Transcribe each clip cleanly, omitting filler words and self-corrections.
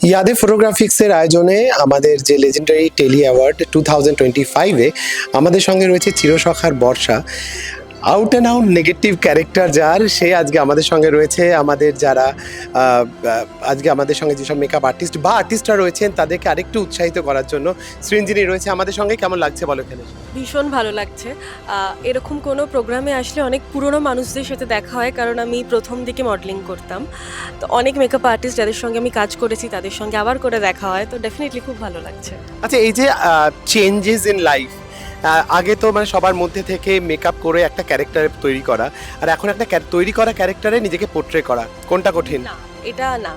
ইয়াদে ফটোগ্রাফিক্সের আয়োজনে আমাদের যে লেজেন্ডারি টেলি অ্যাওয়ার্ড 2025-এ আমাদের সঙ্গে রয়েছে চিরসখার বর্ষা। Out and out negative character যার, সে আজকে আমাদের সঙ্গে রয়েছে। আমাদের যারা আজকে আমাদের সঙ্গে যেসব মেকআপ আর্টিস্ট বা আর্টিস্টরা রয়েছেন তাদেরকে আরেকটু উৎসাহিত করার জন্য সৃঞ্জিনী রয়েছে আমাদের সঙ্গে। কেমন লাগছে বলো এখানে? ভীষণ ভালো লাগছে। এরকম কোনো প্রোগ্রামে আসলে অনেক পুরনো মানুষদের সাথে দেখা হয়, কারণ আমি প্রথম দিকে মডেলিং করতাম। তো অনেক মেকআপ আর্টিস্ট যাদের সঙ্গে আমি কাজ করেছি তাদের সঙ্গে আবার করে দেখা হয়, তো ডেফিনেটলি খুব ভালো লাগছে। আচ্ছা, এই যে চেঞ্জেস ইন লাইফ, আগে তো মানে সবার মধ্যে থেকে মেকআপ করে একটা ক্যারেক্টার তৈরি করা, আর এখন একটা তৈরি করা ক্যারেক্টারে নিজেকে পোর্ট্রে করা, কোনটা কঠিন? না, এটা না।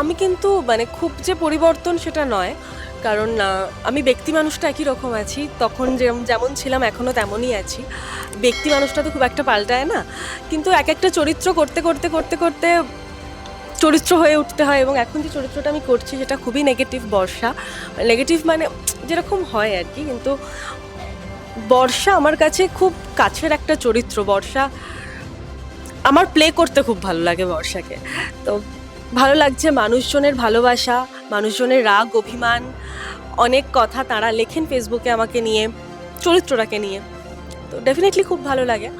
আমি কিন্তু মানে খুব যে পরিবর্তন সেটা নয়, কারণ আমি ব্যক্তি মানুষটা একই রকম আছি। তখন যেমন ছিলাম এখনও তেমনই আছি। ব্যক্তি মানুষটা তো খুব একটা পাল্টায় না, কিন্তু এক একটা চরিত্র করতে করতে করতে করতে চরিত্র হয়ে উঠতে হয়। এবং এখন যে চরিত্রটা আমি করছি সেটা খুবই নেগেটিভ বর্ষা। নেগেটিভ মানে যেরকম হয় আর কি, কিন্তু বর্ষা আমার কাছে খুব কাছের একটা চরিত্র। বর্ষা আমার প্লে করতে খুব ভালো লাগে বর্ষাকে। তো ভালো লাগছে, মানুষজনের ভালোবাসা, মানুষজনের রাগ অভিমান, অনেক কথা তারা লেখেন ফেসবুকে আমাকে নিয়ে, চরিত্রটাকে নিয়ে। তো ডেফিনেটলি খুব ভালো লাগে।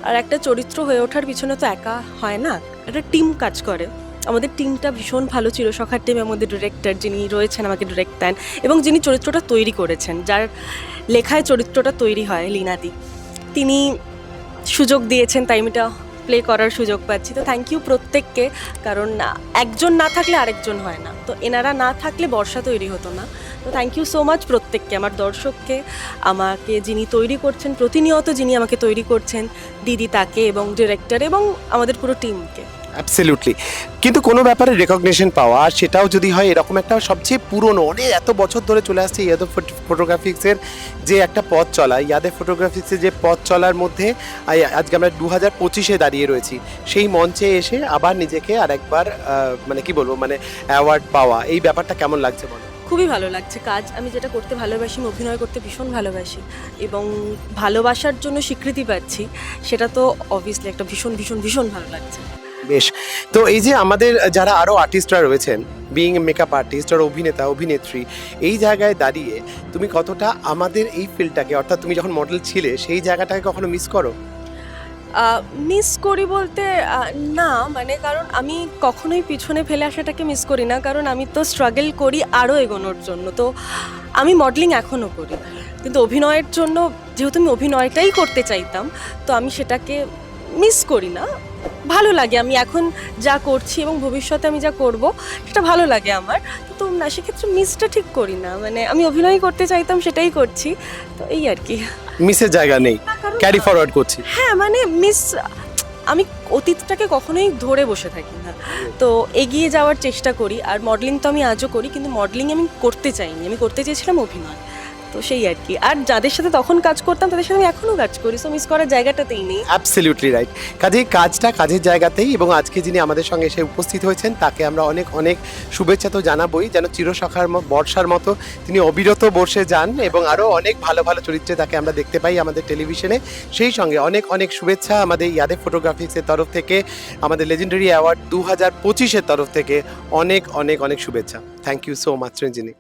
আর একটা চরিত্র হয়ে ওঠার পিছনে তো একা হয় না, একটা টিম কাজ করে। আমাদের টিমটা ভীষণ ভালো। চিরসখার টিমে আমাদের ডিরেক্টর যিনি রয়েছেন আমাকে ডিরেক্ট দেন, এবং যিনি চরিত্রটা তৈরি করেছেন, যার লেখায় চরিত্রটা তৈরি হয়, লীনাদি, তিনি সুযোগ দিয়েছেন, তাই আমি এটা প্লে করার সুযোগ পাচ্ছি। তো থ্যাংক ইউ প্রত্যেককে, কারণ একজন না থাকলে আরেকজন হয় না। তো এনারা না থাকলে বর্ষা তৈরি হতো না। তো থ্যাংক ইউ সো মাচ প্রত্যেককে, আমার দর্শককে, আমাকে যিনি তৈরি করছেন, প্রতিনিয়ত যিনি আমাকে তৈরি করছেন, দিদি তাকে, এবং ডিরেক্টর, এবং আমাদের পুরো টিমকে। অ্যাবসলিউটলি। কিন্তু কোনো ব্যাপারে রেকগনিশন পাওয়া, আর সেটাও যদি হয় এরকম একটা সবচেয়ে পুরনো, অনেক এত বছর ধরে চলে আসছে ইয়াদে ফটোগ্রাফিক্সের যে একটা পথ চলা, ইয়াদে ফটোগ্রাফিক্সের যে পথ চলার মধ্যে আজকে আমরা 2025-এ দাঁড়িয়ে রয়েছি। সেই মঞ্চে এসে আবার নিজেকে আরেকবার মানে কি বলবো, মানে অ্যাওয়ার্ড পাওয়া, এই ব্যাপারটা কেমন লাগছে বলো? খুবই ভালো লাগছে। কাজ আমি যেটা করতে ভালোবাসি, আমি অভিনয় করতে ভীষণ ভালোবাসি, এবং ভালোবাসার জন্য স্বীকৃতি পাচ্ছি, সেটা তো অবভিয়াসলি একটা ভীষণ ভীষণ ভীষণ ভালো লাগছে। বেশ। তো এই যে আমাদের যারা আরও আর্টিস্টরা রয়েছেন, বিইং মেকআপ আর্টিস্ট আর অভিনেতা অভিনেত্রী, এই জায়গায় দাঁড়িয়ে তুমি কতটা আমাদের এই ফিল্ডটাকে, অর্থাৎ তুমি যখন মডেল ছিলে সেই জায়গাটাকে কখনো মিস করো? মিস করি বলতে না, মানে কারণ আমি কখনোই পিছনে ফেলে আসাটাকে মিস করি না, কারণ আমি তো স্ট্রাগল করি আরও এগোনোর জন্য। তো আমি মডেলিং এখনও করি, কিন্তু অভিনয়ের জন্য যেহেতু আমি অভিনয়টাই করতে চাইতাম, তো আমি সেটাকে মিস করি না। ভালো লাগে আমি এখন যা করছি, এবং ভবিষ্যতে আমি যা করব সেটা ভালো লাগে আমার। তো না, সেক্ষেত্রে মিসটা ঠিক করি না, মানে আমি অভিনয় করতে চাইতাম সেটাই করছি, তো এই আর কি। মিসের জায়গা নেই, ক্যারি ফরওয়ার্ড করছি। হ্যাঁ, মানে আমি অতীতটাকে কখনোই ধরে বসে থাকি না, তো এগিয়ে যাওয়ার চেষ্টা করি। আর মডেলিং তো আমি আজও করি, কিন্তু মডেলিং আমি করতে চাইনি, আমি করতে চেয়েছিলাম অভিনয়। তো সেই আর কি। আর যাদের সাথে তখন কাজ করতাম তাদের সাথে আমি এখনও কাজ করি, সো মিস করার জায়গাটাতেই নেই। Absolutely right. কাজেই কাজটা কাজের জায়গাতেই, এবং আজকে যিনি আমাদের সঙ্গে এসে উপস্থিত হয়েছেন তাকে আমরা অনেক অনেক শুভেচ্ছা তো জানাবোই, যেন চিরসখার বর্ষার মতো তিনি অবিরত বর্ষে যান, এবং আরও অনেক ভালো ভালো চরিত্রে তাকে আমরা দেখতে পাই আমাদের টেলিভিশনে। সেই সঙ্গে অনেক অনেক শুভেচ্ছা আমাদের ইয়াদে ফটোগ্রাফিক্সের তরফ থেকে, আমাদের লেজেন্ডারি অ্যাওয়ার্ড 2025-এর তরফ থেকে অনেক অনেক অনেক শুভেচ্ছা। Thank you so much Ranjini.